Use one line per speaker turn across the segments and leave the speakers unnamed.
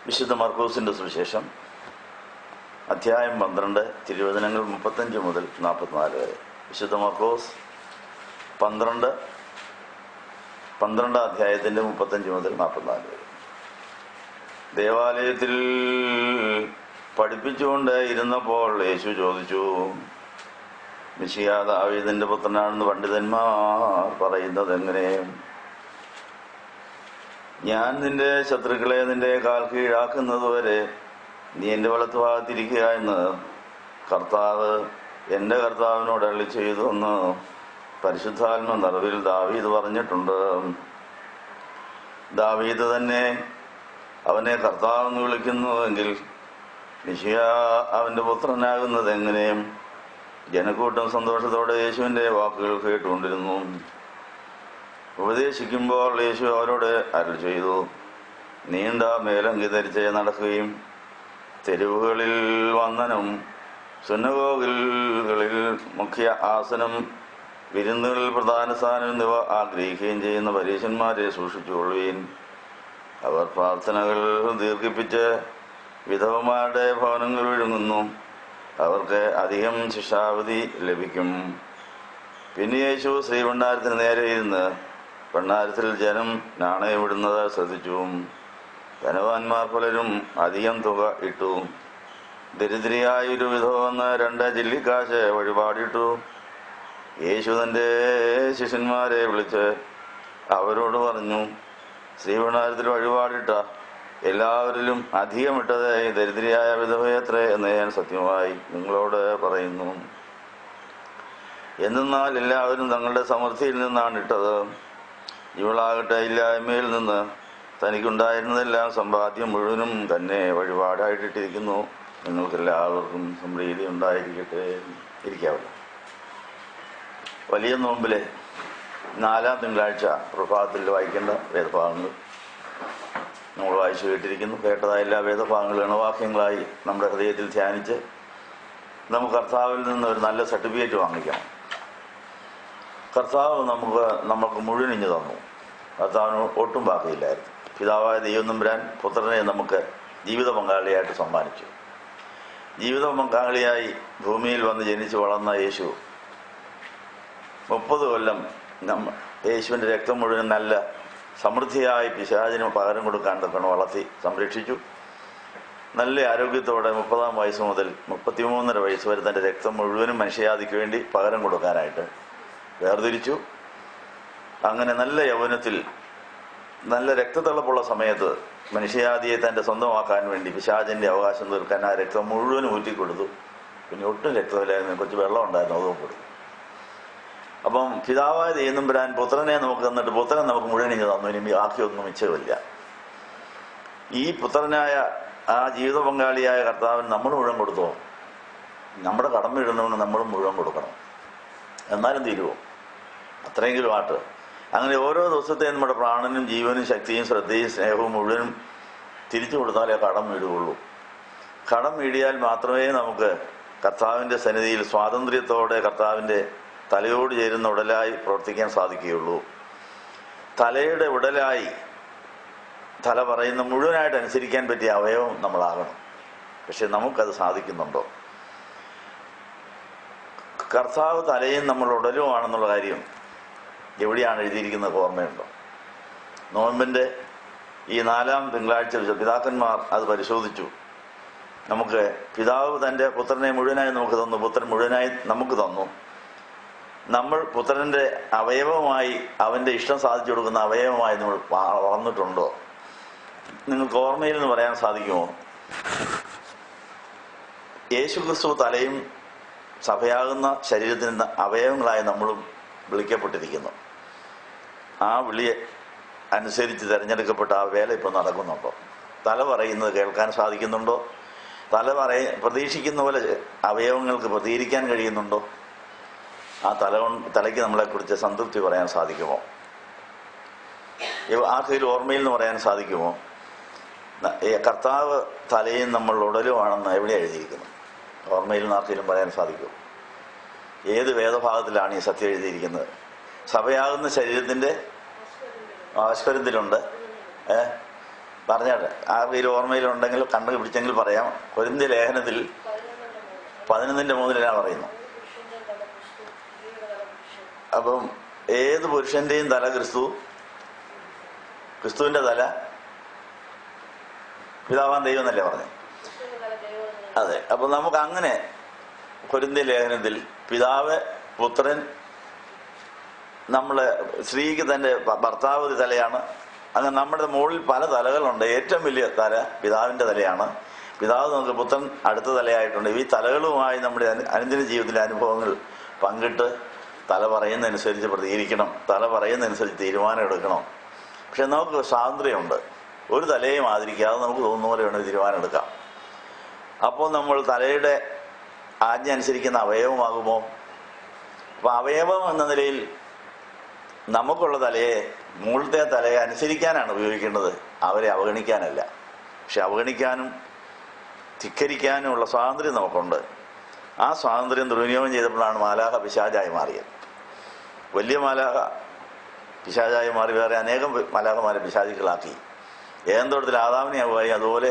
വിശുദ്ധ മർക്കോസിന്റെ സുവിശേഷം അധ്യായം 12 തിരുവചനങ്ങൾ 35 മുതൽ 44 വരെ. വിശുദ്ധ മർക്കോസ് 12 അധ്യായത്തിന്റെ 35 മുതൽ 44 വരെ. ദേവാലയത്തിൽ പഠിപ്പിച്ചുകൊണ്ട് ഇരുന്നപ്പോൾ യേശു ചോദിച്ചു, മിശിഹാ ദാവീദിന്റെ പുത്രനാണെന്ന് പണ്ഡിതന്മാർ പറയുന്നത് എങ്ങനെ? ഞാൻ നിന്റെ ശത്രുക്കളെ നിന്റെ കാൽ കീഴാക്കുന്നതുവരെ നീ എന്റെ വലത്ത് ഭാഗത്തിരിക്കുക എന്ന് കർത്താവ് എന്റെ കർത്താവിനോട് അരുളി ചെയ്തു എന്ന് പരിശുദ്ധാത്മ നിറവിൽ ദാവീദ് പറഞ്ഞിട്ടുണ്ട്. ദാവീദ് തന്നെ അവനെ കർത്താവെന്ന് വിളിക്കുന്നുവെങ്കിൽ മിശിഹാ അവന്റെ പുത്രനാകുന്നത് എങ്ങനെ? ജനക്കൂട്ടം സന്തോഷത്തോടെ യേശുവിന്റെ വാക്കുകൾ കേട്ടുകൊണ്ടിരുന്നു. ഉപദേശിക്കുമ്പോൾ യേശു അവരോട് അരുളി ചെയ്തു, നീണ്ട മേലങ്കി ധരിച്ച് നടക്കുകയും തെരുവുകളിൽ വന്ദനം, സുന്നഗോഗുകളിൽ മുഖ്യ ആസനം, വിരുന്നുകളിൽ പ്രധാന സ്ഥാനം എന്നിവ ആഗ്രഹിക്കുകയും ചെയ്യുന്ന പരീശന്മാരെ സൂക്ഷിച്ചുകൊള്ളുകയും അവർ പ്രാർത്ഥനകൾ ദീർഘിപ്പിച്ച് വിധവമാരുടെ ഭവനങ്ങൾ വിഴുങ്ങുന്നു, അവർക്ക് അധികം ശിക്ഷാവിധി ലഭിക്കും. പിന്നെ യേശു ശ്രീഭണ്ഡാരത്തിന് നേരെ ഇരുന്ന് ഭണ്ഡാരത്തിൽ ജനം നാണയമിടുന്നത് ശ്രദ്ധിച്ചു. ധനവാന്മാർ പലരും അധികം തുക ഇട്ടു. ദരിദ്രയായൊരു വിധവ വന്ന് 2 ചില്ലിക്കാശ് വഴിപാടിട്ടു. യേശു തന്റെ ശിഷ്യന്മാരെ വിളിച്ച് അവരോട് പറഞ്ഞു, ശ്രീഭണ്ഡാരത്തിൽ വഴിപാടിട്ട എല്ലാവരിലും അധികമിട്ടത് ഈ ദരിദ്രയായ വിധവയത്രേ എന്ന് ഞാൻ സത്യമായി നിങ്ങളോട് പറയുന്നു. എന്നാൽ എല്ലാവരും തങ്ങളുടെ സമൃദ്ധിയിൽ നിന്നാണ് ഇട്ടത്. ഇവളാകട്ടെ ഇല്ലായ്മയിൽ നിന്ന് തനിക്കുണ്ടായിരുന്നതെല്ലാം സമ്പാദ്യം മുഴുവനും തന്നെ വഴിപാടായിട്ടിരിക്കുന്നു. നിങ്ങൾക്കെല്ലാവർക്കും സമൃദ്ധി ഉണ്ടായിരിക്കട്ടെ. ഇരിക്കാവട്ടെ. വലിയ നോമ്പിലെ 4-ാം തിങ്കളാഴ്ച പ്രഭാതത്തിൽ വായിക്കേണ്ട വേദഭാഗങ്ങൾ നമ്മൾ വായിച്ചു കേട്ടിരിക്കുന്നു. കേട്ടതായ എല്ലാ വേദഭാഗങ്ങളും ഇണവാക്യങ്ങളായി നമ്മുടെ ഹൃദയത്തിൽ ധ്യാനിച്ച് നമുക്ക് കർത്താവിൽ നിന്ന് ഒരു നല്ല സർട്ടിഫിക്കറ്റ് വാങ്ങിക്കണം. കർത്താവ് നമുക്ക് മുഴുവനിഞ്ഞു തന്നു. കർത്താവിന് ഒട്ടും ബാക്കിയില്ലായിരുന്നു. പിതാവായ ദൈവം തമ്പുരാൻ പുത്രനെ നമുക്ക് ജീവിത പങ്കാളിയായിട്ട് സമ്മാനിച്ചു. ജീവിത പങ്കാളിയായി ഭൂമിയിൽ വന്ന് ജനിച്ച് വളർന്ന യേശു 30 കൊല്ലം യേശുവിൻ്റെ രക്തം മുഴുവൻ നല്ല സമൃദ്ധിയായി പിശാചിന് പകരം കൊടുക്കാൻ തക്കണം വളർത്തി സംരക്ഷിച്ചു. നല്ല ആരോഗ്യത്തോടെ 30-ാം വയസ്സ് മുതൽ 33.5 വയസ്സ് വരെ തൻ്റെ രക്തം മുഴുവനും മനുഷ്യജാതിക്ക് വേണ്ടി പകരം കൊടുക്കാനായിട്ട് വേർതിരിച്ചു. അങ്ങനെ നല്ല യൗവനത്തിൽ നല്ല രക്തത്തിളപ്പുള്ള സമയത്ത് മനുഷ്യജാതിയെ തൻ്റെ സ്വന്തമാക്കാൻ വേണ്ടി പിശാചിൻ്റെ അവകാശം തീർക്കാൻ ആ രക്തം മുഴുവനും ഊറ്റിക്കൊടുത്തു. പിന്നെ ഒട്ടും രക്തമില്ലായിരുന്നു, കുറച്ച് വെള്ളം ഉണ്ടായിരുന്നു, അതും കൊടുത്തു. അപ്പം പിതാവായ ദൈവം തമ്പുരാൻ പുത്രനെ നമുക്ക് തന്നിട്ട് പുത്രൻ നമുക്ക് മുഴുവൻ ഇങ്ങ് തന്നു. ഇനി ബാക്കിയൊന്നും മിച്ചമില്ല. ഈ പുത്രനായ ആ ജീവിത പങ്കാളിയായ കർത്താവിന് നമ്മൾ മുഴുവൻ കൊടുത്തോ? നമ്മുടെ കടമ ഇടുന്നവന് നമ്മളും മുഴുവൻ കൊടുക്കണം. എന്നാലും തീരുവോ? അത്രയെങ്കിലും ആട്ട്. അങ്ങനെ ഓരോ ദിവസത്തെയും നമ്മുടെ പ്രാണനും ജീവനും ശക്തിയും ശ്രദ്ധയും സ്നേഹവും മുഴുവനും തിരിച്ചു കൊടുത്താലേ കടം വീടുകയുള്ളൂ. കടം വീടിയാൽ മാത്രമേ നമുക്ക് കർത്താവിൻ്റെ സന്നിധിയിൽ സ്വാതന്ത്ര്യത്തോടെ കർത്താവിൻ്റെ തലയോട് ചേരുന്ന ഉടലായി പ്രവർത്തിക്കാൻ സാധിക്കുകയുള്ളൂ. തലയുടെ ഉടലായി തല പറയുന്ന മുഴുവനായിട്ട് അനുസരിക്കാൻ പറ്റിയ അവയവം നമ്മളാകണം. പക്ഷെ നമുക്കത് സാധിക്കുന്നുണ്ടോ? കർത്താവ് തലയും നമ്മൾ ഉടലുമാണെന്നുള്ള കാര്യം എവിടെയാണ് എഴുതിയിരിക്കുന്നത് ഓർമ്മയുണ്ടോ? നോയമ്പിൻ്റെ ഈ 4-ാം തിങ്കളാഴ്ച പിതാക്കന്മാർ അത് പരിശോധിച്ചു. നമുക്ക് പിതാവ് തൻ്റെ പുത്രനെ മുഴുവനായി നമുക്ക് തന്നു, പുത്രൻ മുഴുവനായി നമുക്ക് തന്നു. നമ്മൾ പുത്രന്റെ അവയവമായി അവന്റെ ഇഷ്ടം സാധിച്ചു കൊടുക്കുന്ന അവയവമായി നമ്മൾ വളർന്നിട്ടുണ്ടോ? നിങ്ങൾക്ക് ഓർമ്മയിൽ നിന്ന് പറയാൻ സാധിക്കുമോ? യേശുക്രിസ്തു തലയും സഭയാകുന്ന ശരീരത്തിന് അവയവങ്ങളായി നമ്മളും വിളിക്കപ്പെട്ടിരിക്കുന്നു. ആ വിളിയെ അനുസരിച്ച് തിരഞ്ഞെടുക്കപ്പെട്ട ആ വേല ഇപ്പോൾ നടക്കുന്നുണ്ടോ? തല പറയുന്നത് കേൾക്കാൻ സാധിക്കുന്നുണ്ടോ? പ്രതീക്ഷിക്കുന്ന പോലെ അവയവങ്ങൾക്ക് പ്രതികരിക്കാൻ കഴിയുന്നുണ്ടോ? ആ തലയ്ക്ക് നമ്മളെക്കുറിച്ച് സംതൃപ്തി പറയാൻ സാധിക്കുമോ? ആർക്കെങ്കിലും ഓർമ്മയിൽ നിന്ന് പറയാൻ സാധിക്കുമോ? കർത്താവ് തലയും നമ്മൾ ഉടലുമാണെന്ന് എവിടെ എഴുതിയിരിക്കുന്നു? ഓർമ്മയിൽ നിന്ന് ആർക്കെങ്കിലും പറയാൻ സാധിക്കുമോ? ഏത് വേദഭാഗത്തിലാണ് ഈ സത്യം എഴുതിയിരിക്കുന്നത്? സഭയാകുന്ന ശരീരത്തിൻ്റെ ആശ്വര്യത്തിലുണ്ട്. പറഞ്ഞാട്ടെ, ആർക്കെങ്കിലും ഓർമ്മയിലുണ്ടെങ്കിൽ കണ്ടു പിടിച്ചെങ്കിൽ പറയാം. കൊരിന്ത്യ ലേഖനത്തിൽ 11:3 പറയുന്നു. അപ്പം ഏത് പുരുഷന്റെയും തല ക്രിസ്തു, ക്രിസ്തുവിന്റെ തല പിതാവാൻ ദൈവം എന്നല്ലേ പറഞ്ഞു? അതെ. അപ്പൊ നമുക്ക് അങ്ങനെ കൊരിന്ത്യ ലേഖനത്തിൽ പിതാവ്, പുത്രൻ, നമ്മള് സ്ത്രീക്ക് തന്റെ ഭർത്താവ് തലയാണ്. അങ്ങനെ നമ്മുടെ മുകളിൽ പല തലകളുണ്ട്. ഏറ്റവും വലിയ തല പിതാവിന്റെ തലയാണ്. പിതാവ് നമുക്ക് പുത്രൻ അടുത്ത തലയായിട്ടുണ്ട്. ഈ തലകളുമായി നമ്മുടെ അനുദിന ജീവിതത്തിലെ അനുഭവങ്ങൾ പങ്കിട്ട് തല പറയുന്നതനുസരിച്ച് പ്രതികരിക്കണം, തല പറയുന്നതനുസരിച്ച് തീരുമാനം എടുക്കണം. പക്ഷെ നമുക്ക് സ്വാതന്ത്ര്യമുണ്ട്. ഒരു തലയും ആദരിക്കാതെ നമുക്ക് തോന്നുന്ന പോലെ വേണം തീരുമാനം എടുക്കാം. അപ്പോൾ നമ്മൾ തലയുടെ ആജ്ഞ അനുസരിക്കുന്ന അവയവമാകുമോ? അപ്പൊ അവയവം എന്ന നിലയിൽ നമുക്കുള്ള തലയെ, മുകളിലത്തെ തലയെ അനുസരിക്കാനാണ് ഉപയോഗിക്കേണ്ടത്, അവരെ അവഗണിക്കാനല്ല. പക്ഷെ അവഗണിക്കാനും ധിക്കരിക്കാനുമുള്ള സ്വാതന്ത്ര്യം നമുക്കുണ്ട്. ആ സ്വാതന്ത്ര്യം ദുർവിനിയോഗം ചെയ്തപ്പോഴാണ് മാലാഖ പിശാചായി മാറിയത്. വലിയ മാലാഖ പിശാചായി മാറി വേറെ അനേകം മാലാഖമാരെ പിശാചികളാക്കി. ഏന്തോടത്തിൽ ആദാമിനെ പോയി അതുപോലെ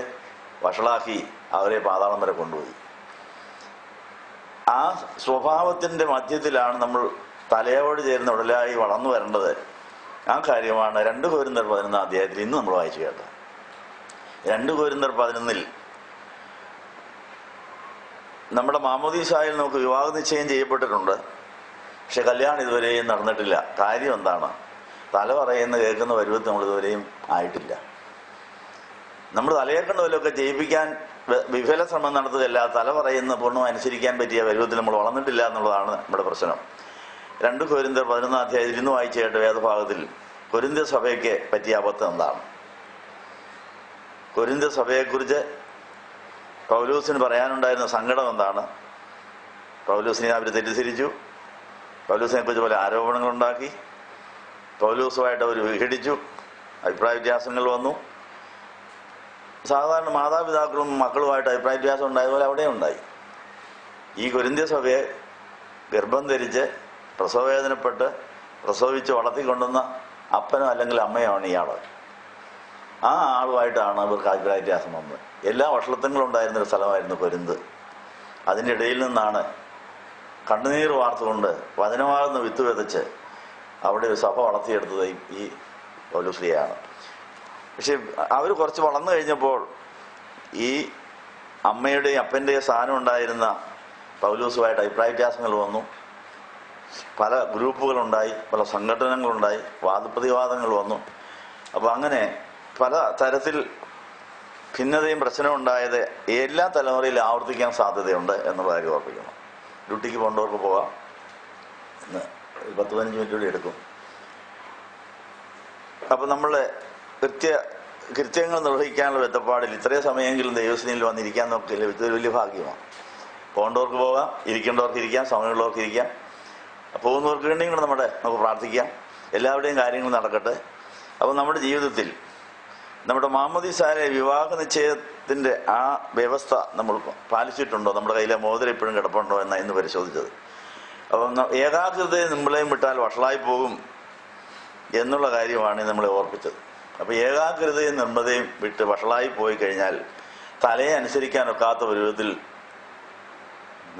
വഷളാക്കി അവരെ പാതാളം വരെ കൊണ്ടുപോയി. ആ സ്വഭാവത്തിന്റെ മധ്യത്തിലാണ് നമ്മൾ തലയോട് ചേർന്ന് ഉടലായി വളർന്നു വരേണ്ടത്. ആ കാര്യമാണ് 2 കൊരിന്ത്യർ 11 ഇന്ന് നമ്മൾ വായിച്ചു കേട്ടത്. 2 കൊരിന്ത്യർ 11 നമ്മുടെ മാമോദീസായിൽ നമുക്ക് വിവാഹ നിശ്ചയം ചെയ്യപ്പെട്ടിട്ടുണ്ട്. പക്ഷെ കല്യാണം ഇതുവരെയും നടന്നിട്ടില്ല. കാര്യം എന്താണ്? തല പറയുന്ന കേൾക്കുന്ന പരുവത്തിൽ നമ്മൾ ഇതുവരെയും ആയിട്ടില്ല. നമ്മൾ തലയേക്കണ്ട വല്ലതൊക്കെ ജയിപ്പിക്കാൻ വിഫല ശ്രമം നടത്തുകയല്ല, തല പറയുന്ന പൂർണ്ണം അനുസരിക്കാൻ പറ്റിയ പരുവത്തിൽ നമ്മൾ വളർന്നിട്ടില്ല എന്നുള്ളതാണ് നമ്മുടെ പ്രശ്നം. 2 കൊരിന്ത്യർ 11 ഇന്ന് വായിച്ചു കേട്ട വേദഭാഗത്തിൽ കൊരിന്ത്യ സഭയ്ക്ക് പറ്റിയ അബദ്ധം എന്താണ്? കൊരിന്ത്യ സഭയെക്കുറിച്ച് പൗലൂസിന് പറയാനുണ്ടായിരുന്ന സങ്കടം എന്താണ്? പൗലൂസിനെ അവർ തെറ്റിദ്ധരിച്ചു. പൗലൂസിനെ കുറിച്ച് പല ആരോപണങ്ങളുണ്ടാക്കി. പൗലൂസുമായിട്ട് അവർ വിഘടിച്ചു. അഭിപ്രായ വ്യത്യാസങ്ങൾ വന്നു. സാധാരണ മാതാപിതാക്കളും മക്കളുമായിട്ട് അഭിപ്രായ വ്യത്യാസം ഉണ്ടായതുപോലെ അവിടെ ഉണ്ടായി. ഈ കൊരിന്ത്യ സഭയെ ഗർഭം ധരിച്ച് പ്രസവവേദനപ്പെട്ട് പ്രസവിച്ച് വളർത്തിക്കൊണ്ടുവന്ന അപ്പനോ അല്ലെങ്കിൽ അമ്മയോ ആണ് ഇയാൾ. ആ ആളുമായിട്ടാണ് ഇവർക്ക് അഭിപ്രായ വ്യത്യാസം വന്നത്. എല്ലാ വഷളത്വങ്ങളും ഉണ്ടായിരുന്നൊരു സ്ഥലമായിരുന്നു കൊരിന്ത്. അതിൻ്റെ ഇടയിൽ നിന്നാണ് കണ്ണുനീർ വാർത്തുകൊണ്ട് വചനമാകുന്ന വിത്ത് വിതച്ച് അവിടെ ഒരു സഭ വളർത്തിയെടുത്തത് ഈ പൗലോസ്ലിയാണ്. പക്ഷെ അവർ കുറച്ച് വളർന്നു കഴിഞ്ഞപ്പോൾ ഈ അമ്മയുടെയും അപ്പൻ്റെയും സ്ഥാനം ഉണ്ടായിരുന്ന പൗലോസുമായിട്ട് അഭിപ്രായ വ്യത്യാസങ്ങൾ വന്നു. പല ഗ്രൂപ്പുകളുണ്ടായി, പല സംഘടനകളുണ്ടായി, വാദപ്രതിവാദങ്ങൾ വന്നു. അപ്പോൾ അങ്ങനെ പല തരത്തിൽ ഭിന്നതയും പ്രശ്നവും ഉണ്ടായത് എല്ലാ തലമുറയിലും ആവർത്തിക്കാൻ സാധ്യതയുണ്ട് എന്നുള്ള കാര്യം ഓർപ്പിക്കണം. ഡ്യൂട്ടിക്ക് പോകേണ്ടവർക്ക് പോകാം. ഇന്ന് 10-15 മിനിറ്റ് കൂടി എടുക്കും. അപ്പം നമ്മൾ കൃത്യങ്ങൾ നിർവഹിക്കാനുള്ള വെത്തപ്പാടിൽ ഇത്രയും സമയമെങ്കിലും ദൈവസേനയിൽ വന്നിരിക്കാൻ നോക്കില്ല, ഇതൊരു വലിയ ഭാഗ്യമാണ്. പോകേണ്ടവർക്ക് പോകാം, ഇരിക്കേണ്ടവർക്ക് ഇരിക്കാം, സമയമുള്ളവർക്ക് ഇരിക്കാം. പോകുന്നവർക്ക് വേണ്ടിയും കൂടെ നമുക്ക് പ്രാർത്ഥിക്കാം. എല്ലാവരുടെയും കാര്യങ്ങൾ നടക്കട്ടെ. അപ്പോൾ നമ്മുടെ ജീവിതത്തിൽ നമ്മുടെ മാമോദീസായ വിവാഹ നിശ്ചയത്തിൻ്റെ ആ വ്യവസ്ഥ നമ്മൾ പാലിച്ചിട്ടുണ്ടോ? നമ്മുടെ കയ്യിലെ മോതിരം ഇപ്പോഴും കിടപ്പുണ്ടോ എന്നാണ് ഇന്ന് പരിശോധിച്ചത്. അപ്പം ഏകാഗ്രതയെ നമ്മളെയും വിട്ടാൽ വഷളായി പോകും എന്നുള്ള കാര്യമാണ് നമ്മളെ ഓർപ്പിച്ചത്. അപ്പോൾ ഏകാഗ്രതയും നിർമ്മതയും വിട്ട് വഷളായി പോയി കഴിഞ്ഞാൽ തലയെ അനുസരിക്കാനൊക്കാത്ത വിധത്തിൽ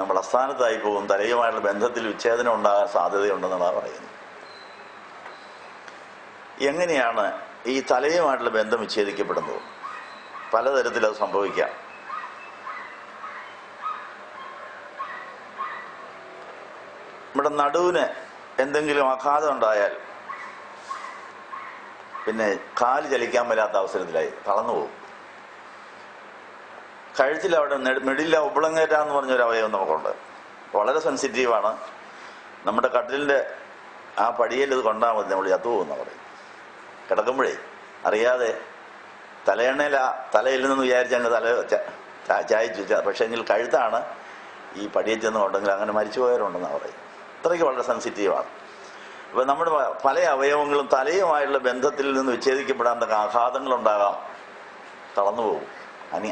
നമ്മൾ അസ്ഥാനത്തായി പോകും. തലയുമായിട്ടുള്ള ബന്ധത്തിൽ വിച്ഛേദനം ഉണ്ടാകാൻ സാധ്യതയുണ്ടെന്നാണ് പറയുന്നത്. എങ്ങനെയാണ് ഈ തലയുമായിട്ടുള്ള ബന്ധം വിച്ഛേദിക്കപ്പെടുന്നത്? പലതരത്തിൽ അത് സംഭവിക്കാം. നമ്മുടെ നടുവിന് എന്തെങ്കിലും ആഘാതം ഉണ്ടായാൽ പിന്നെ കാല് ചലിക്കാൻ വരാത്ത അവസരത്തിലായി തളർന്നു പോകും. കഴുത്തിൽ അവിടെ മിഡില്ല ഉബളങ്ങേറ്റ എന്ന് പറഞ്ഞൊരു അവയവം നമുക്കുണ്ട്. വളരെ സെൻസിറ്റീവാണ്. നമ്മുടെ കട്ടിലിൻ്റെ ആ പടിയിൽ ഇത് കൊണ്ടാൽ മതി, നമ്മൾ ചത്തുപോകുന്ന പറയും. കിടക്കുമ്പോഴേ അറിയാതെ തലയിൽ നിന്ന് വിചാരിച്ച് അങ്ങ് തല ചായച്ചു. പക്ഷെ എങ്കിൽ കഴുത്താണ് ഈ പടിയിൽ ചെന്നുണ്ടെങ്കിൽ അങ്ങനെ മരിച്ചു പോയവരുണ്ടെന്നാണ് പറയും. അത്രയ്ക്ക് വളരെ സെൻസിറ്റീവാണ്. അപ്പോൾ നമ്മുടെ പല അവയവങ്ങളും തലയുമായുള്ള ബന്ധത്തിൽ നിന്ന് വിച്ഛേദിക്കപ്പെടാൻ തക്ക ആഘാതങ്ങളുണ്ടാകാം. തളർന്നു പോകും,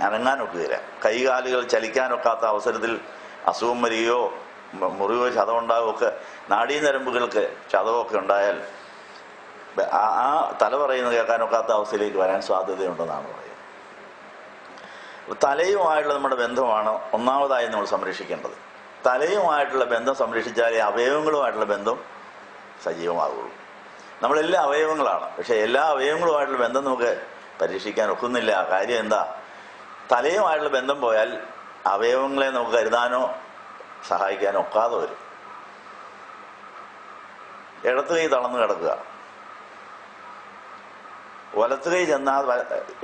അനങ്ങാനൊക്കുകയില്ല. കൈകാലുകൾ ചലിക്കാനൊക്കാത്ത അവസരത്തിൽ അസുഖം വരികയോ മുറിവോ ചതവുണ്ടാകുകയൊക്കെ, നാഡീനരമ്പുകൾക്ക് ചതവൊക്കെ ഉണ്ടായാൽ ആ തല പറയുന്നത് കേൾക്കാനൊക്കാത്ത അവസ്ഥയിലേക്ക് വരാൻ സാധ്യതയുണ്ടെന്നാണ് പറയുന്നത്. തലയുമായിട്ടുള്ള നമ്മുടെ ബന്ധമാണ് ഒന്നാമതായി നമ്മൾ സംരക്ഷിക്കേണ്ടത്. തലയുമായിട്ടുള്ള ബന്ധം സംരക്ഷിച്ചാലേ അവയവങ്ങളുമായിട്ടുള്ള ബന്ധം സജീവമാകുള്ളൂ. നമ്മളെല്ലാം അവയവങ്ങളാണ്, പക്ഷെ എല്ലാ അവയവങ്ങളുമായിട്ടുള്ള ബന്ധം നമുക്ക് പരീക്ഷിക്കാൻ ഒക്കുന്നില്ല. കാര്യം എന്താ? തലയുമായിട്ടുള്ള ബന്ധം പോയാൽ അവയവങ്ങളെ നമുക്ക് കരുതാനോ സഹായിക്കാനോ ഒക്കാതെ വരും. ഇടത്ത് കൈ തളർന്നു കിടക്കുക, വലത്ത് കൈ ചെന്നാൽ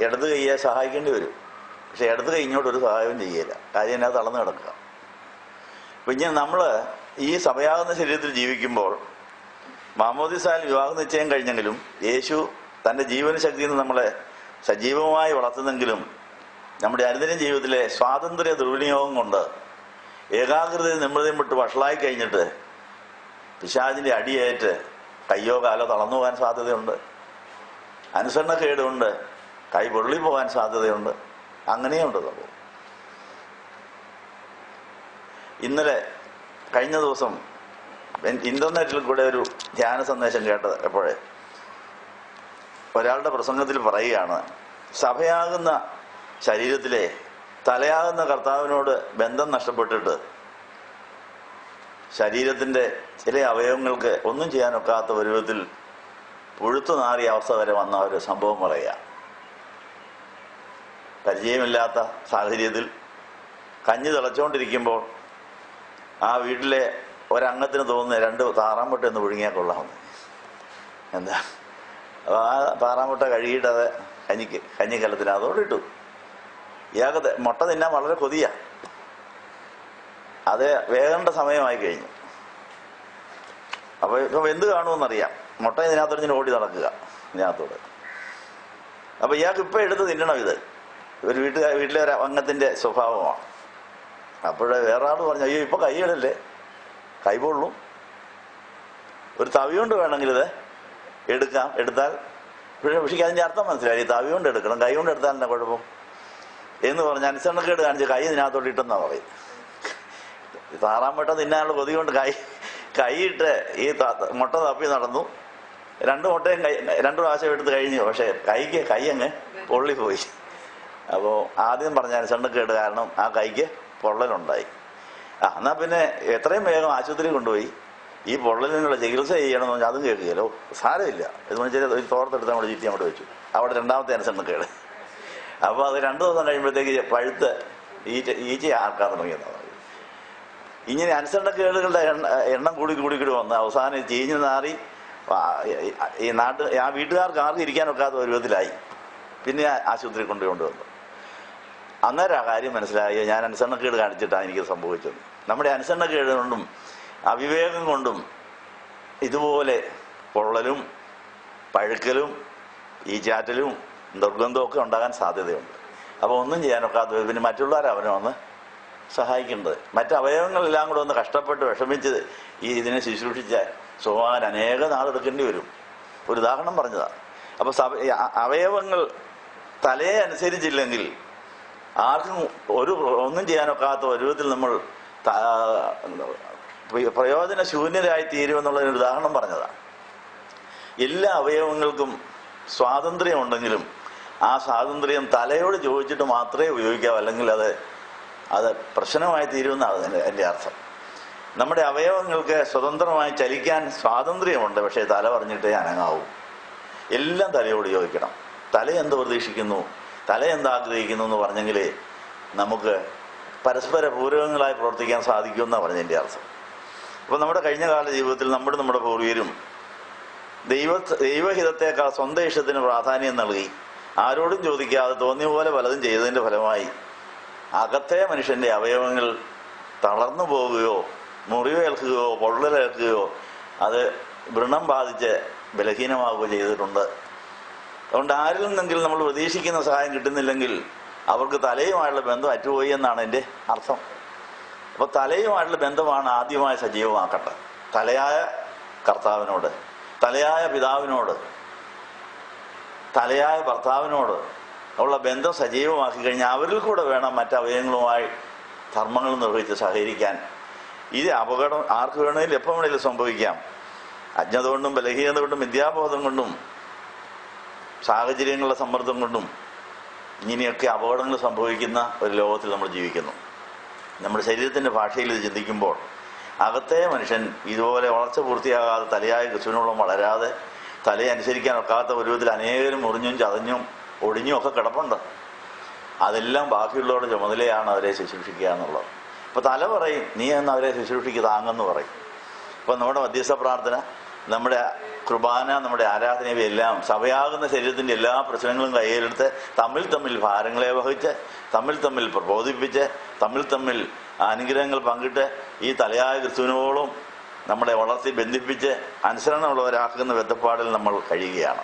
ഇടത് കൈയെ സഹായിക്കേണ്ടി വരും. പക്ഷെ ഇടത് കൈ ഇങ്ങോട്ടൊരു സഹായവും ചെയ്യില്ല. കാര്യം എന്നാ തളർന്നു കിടക്കുക. പിന്നെ നമ്മൾ ഈ സഭയാകുന്ന ശരീരത്തിൽ ജീവിക്കുമ്പോൾ മാമോദിസായിൽ വിവാഹ നിശ്ചയം കഴിഞ്ഞെങ്കിലും യേശു തൻ്റെ ജീവന ശക്തിയിൽ നിന്ന് നമ്മളെ സജീവമായി വളർത്തുന്നെങ്കിലും നമ്മുടെ അനുദിന ജീവിതത്തിലെ സ്വാതന്ത്ര്യ ദുർവിനിയോഗം കൊണ്ട് ഏകാഗ്രതയിൽ നിമ്മൃതയും വിട്ട് വഷളായി കഴിഞ്ഞിട്ട് പിശാചിന്റെ അടിയേറ്റ് കയ്യോ കാലോ തളർന്നു പോകാൻ സാധ്യതയുണ്ട്. അനുസരണക്കേടുണ്ട്, കൈ പൊള്ളി പോകാൻ സാധ്യതയുണ്ട്. അങ്ങനെയുണ്ട് സംഭവം. കഴിഞ്ഞ ദിവസം ഇന്റർനെറ്റിൽ കൂടെ ഒരു ധ്യാന സന്ദേശം കേട്ടത് എപ്പോഴേ ഒരാളുടെ പ്രസംഗത്തിൽ പറയുകയാണ്, സഭയാകുന്ന ശരീരത്തിലെ തലയാകുന്ന കർത്താവിനോട് ബന്ധം നഷ്ടപ്പെട്ടിട്ട് ശരീരത്തിന്റെ ചില അവയവങ്ങൾക്ക് ഒന്നും ചെയ്യാനൊക്കാത്ത ഒരു വിധത്തിൽ പുഴുത്തു നാറിയ അവസ്ഥ വരെ വന്ന ഒരു സംഭവം പറയുക. പരിചയമില്ലാത്ത സാഹചര്യത്തിൽ കഞ്ഞി തിളച്ചുകൊണ്ടിരിക്കുമ്പോൾ ആ വീട്ടിലെ ഒരംഗത്തിന് തോന്നുന്ന 2 താറാമുട്ട എന്ന് പുഴുങ്ങിയാൽ കൊള്ളാമെന്ന്. എന്താ, ആ താറാമുട്ട കഴുകിയിട്ട് അത് കഞ്ഞിക്കലത്തിന് അതോടെ ഇട്ടു. ഇയാൾക്ക് മുട്ട തിന്നാൻ വളരെ കൊതിയാ. അത് വേകേണ്ട സമയമായി കഴിഞ്ഞു. അപ്പൊ ഇപ്പൊ എന്ത് കാണുമെന്നറിയാം. മുട്ട ഇതിനകത്തോടെ ഓടി നടക്കുക ഇതിനകത്തോട്. അപ്പൊ ഇയാൾക്ക് ഇപ്പൊ എടുത്ത് തിന്നണം. ഇത് ഒരു വീട്ടിലെ ഒരു അംഗത്തിന്റെ സ്വഭാവമാണ്. അപ്പോഴേ വേറെ ആള് പറഞ്ഞു, അയ്യോ ഇപ്പൊ കൈയിടല്ലേ, കൈ പൊള്ളും, ഒരു തവി കൊണ്ട് വേണമെങ്കിൽ ഇത് എടുത്താൽ പക്ഷേ അതിന്റെ അർത്ഥം മനസ്സിലായി. തവി കൊണ്ട് എടുക്കണം, കൈ കൊണ്ട് എടുത്താൽ എന്നാ കുഴപ്പം എന്ന് പറഞ്ഞ് അനുസരണക്കേട് കാണിച്ച് കൈ ഇതിനകത്തോട്ട് ഇട്ടെന്നാ പറയും. താറാമുട്ട തിന്നാനുള്ള കൊതി കൊണ്ട് കൈയിട്ട് ഈ മുട്ട തപ്പി നടന്നു. 2 മുട്ടയും 2 പ്രാവശ്യം എടുത്ത് കഴിഞ്ഞു. പക്ഷെ കൈ അങ്ങ് പൊള്ളിപ്പോയി. അപ്പോൾ ആദ്യം പറഞ്ഞ അനുസരണക്കേട് കാരണം ആ കൈക്ക് പൊള്ളലുണ്ടായി. എന്നാ പിന്നെ എത്രയും വേഗം ആശുപത്രി കൊണ്ടുപോയി ഈ പൊള്ളലിനുള്ള ചികിത്സ ചെയ്യണമെന്ന് പറഞ്ഞാൽ അതും കേൾക്കുകയല്ലോ. സാരമില്ല, ഇത് വെച്ചാൽ ഒരു തോർത്തെടുത്ത് അങ്ങോട്ട് ചുറ്റി അങ്ങോട്ട് വെച്ചു. അവിടെ 2ാമത്തെ അനുസരണക്കേട്. അപ്പോൾ അത് 2 ദിവസം കഴിയുമ്പോഴത്തേക്ക് പഴുത്ത് ഈച്ച ആർക്കാൻ തുടങ്ങിയെന്നാണ്. ഇങ്ങനെ അനുസരണക്കേടുകളുടെ എണ്ണം കൂടി വന്ന് അവസാനം ചീഞ്ഞു നാറി ആ വീട്ടുകാർക്ക് ആർക്കും ഇരിക്കാനൊക്കാത്ത ഒരു വിധത്തിലായി. പിന്നെ ആശുപത്രി കൊണ്ടുവന്നു. അന്നേരം ആ കാര്യം മനസ്സിലായി, ഞാൻ അനുസരണക്കേട് കാണിച്ചിട്ടാണ് എനിക്ക് സംഭവിച്ചത്. നമ്മുടെ അനുസരണക്കേട് കൊണ്ടും അവിവേകം കൊണ്ടും ഇതുപോലെ പൊള്ളലും പഴുക്കലും ഈ ചാറ്റലും ദുർഗന്ധവും ഒക്കെ ഉണ്ടാകാൻ സാധ്യതയുണ്ട്. അപ്പോൾ ഒന്നും ചെയ്യാനൊക്കാത്ത പിന്നെ മറ്റുള്ളവരെ അവനെ വന്ന് സഹായിക്കേണ്ടത്. അവയവങ്ങളെല്ലാം കൂടെ ഒന്ന് കഷ്ടപ്പെട്ട് വിഷമിച്ച് ഇതിനെ ശുശ്രൂഷിച്ച സുഖമാകാൻ അനേക നാളെടുക്കേണ്ടി വരും. ഒരു ഉദാഹരണം പറഞ്ഞതാണ്. അപ്പൊ അവയവങ്ങൾ തലയെ അനുസരിച്ചില്ലെങ്കിൽ ആർക്കും ഒന്നും ചെയ്യാനൊക്കാത്ത ഒരു വിധത്തിൽ നമ്മൾ പ്രയോജന ശൂന്യരായി തീരുമെന്നുള്ളൊരു ഉദാഹരണം പറഞ്ഞതാണ്. എല്ലാ അവയവങ്ങൾക്കും സ്വാതന്ത്ര്യമുണ്ടെങ്കിലും ആ സ്വാതന്ത്ര്യം തലയോട് ചോദിച്ചിട്ട് മാത്രമേ ഉപയോഗിക്കാവൂ, അല്ലെങ്കിൽ അത് പ്രശ്നമായി തീരുമെന്നാണ് എൻ്റെ അർത്ഥം. നമ്മുടെ അവയവങ്ങൾക്ക് സ്വതന്ത്രമായി ചലിക്കാൻ സ്വാതന്ത്ര്യമുണ്ട്, പക്ഷേ തല പറഞ്ഞിട്ടേ അനങ്ങാവൂ. എല്ലാം തലയോട് ചോദിക്കണം. തല എന്ത് പ്രതീക്ഷിക്കുന്നു, തല എന്താഗ്രഹിക്കുന്നു എന്ന് പറഞ്ഞെങ്കിലേ നമുക്ക് പരസ്പര പൂരകങ്ങളായി പ്രവർത്തിക്കാൻ സാധിക്കുമെന്നാണ് പറഞ്ഞതിൻ്റെ അർത്ഥം. അപ്പോൾ നമ്മുടെ കഴിഞ്ഞ കാല ജീവിതത്തിൽ നമ്മുടെ പൂർവികരും ദൈവഹിതത്തേക്കാൾ സ്വന്തം ഇഷ്ടത്തിന് പ്രാധാന്യം നൽകി ആരോടും ചോദിക്കാതെ തോന്നിയ പോലെ പലതും ചെയ്തതിൻ്റെ ഫലമായി അകത്തെ മനുഷ്യന്റെ അവയവങ്ങൾ തളർന്നു പോവുകയോ മുറിവേൽക്കുകയോ പൊള്ളലേൽക്കുകയോ അത് വ്രണം ബാധിച്ച് ബലഹീനമാവുകയോ ചെയ്തിട്ടുണ്ട്. അതുകൊണ്ട് ആരിൽ നിന്നെങ്കിലും നമ്മൾ പ്രതീക്ഷിക്കുന്ന സഹായം കിട്ടുന്നില്ലെങ്കിൽ അവർക്ക് തലയുമായുള്ള ബന്ധം അറ്റുപോയി എന്നാണ് എൻ്റെ അർത്ഥം. അപ്പോൾ തലയുമായിട്ടുള്ള ബന്ധമാണ് ആദ്യമായി സജീവമാക്കേണ്ടത്. തലയായ കർത്താവിനോട്, തലയായ പിതാവിനോട്, തലയായ ഭർത്താവിനോട് ഉള്ള ബന്ധം സജീവമാക്കി കഴിഞ്ഞാൽ അവരിൽ കൂടെ വേണം മറ്റവയവങ്ങളുമായി ധർമ്മങ്ങൾ നിർവഹിച്ച് സഹകരിക്കാൻ. ഇത് അപകടം ആർക്ക് വേണമെങ്കിലും എപ്പോൾ വേണമെങ്കിലും സംഭവിക്കാം. അജ്ഞത കൊണ്ടും ബലഹീനത കൊണ്ടും വിദ്യാബോധം കൊണ്ടും സാഹചര്യങ്ങളുടെ സമ്മർദ്ദം കൊണ്ടും ഇങ്ങനെയൊക്കെ അപകടങ്ങൾ സംഭവിക്കുന്ന ഒരു ലോകത്തിൽ നമ്മൾ ജീവിക്കുന്നു. നമ്മുടെ ശരീരത്തിൻ്റെ ഭാഷയിൽ ഇത് ചിന്തിക്കുമ്പോൾ അകത്തെ മനുഷ്യൻ ഇതുപോലെ വളർച്ച പൂർത്തിയാകാതെ തലയായ ക്രിസ്തുവിനോളം വളരാതെ തലയെ അനുസരിക്കാൻ ഒക്കാത്ത ഒരു അനേകരും മുറിഞ്ഞും ചതഞ്ഞും ഒടിഞ്ഞും ഒക്കെ കിടപ്പുണ്ട്. അതെല്ലാം ബാക്കിയുള്ളവരുടെ ചുമതലയാണ് അവരെ ശുശ്രൂഷിക്കുക എന്നുള്ളത്. അപ്പോൾ തല പറയും, നീ എന്ന് അവരെ ശുശ്രൂഷിക്കുക താങ്ങെന്ന് പറയും. അപ്പോൾ നമ്മുടെ മധ്യസ്ഥ പ്രാർത്ഥന, നമ്മുടെ കുർബാന, നമ്മുടെ ആരാധനയെല്ലാം സഭയാകുന്ന ശരീരത്തിൻ്റെ എല്ലാ പ്രശ്നങ്ങളും കയ്യിലെടുത്ത് തമ്മിൽ ഭാരങ്ങളെ വഹിച്ച് തമ്മിൽ പ്രബോധിപ്പിച്ച് തമ്മിൽ അനുഗ്രഹങ്ങൾ പങ്കിട്ട് ഈ തലയായ ക്രിസ്തുവിനോളം നമ്മളെ വളർത്തി ബന്ധിപ്പിച്ച് അനുസരണമുള്ളവരാക്കുന്ന ബന്ധപ്പാടിൽ നമ്മൾ കഴിയുകയാണ്.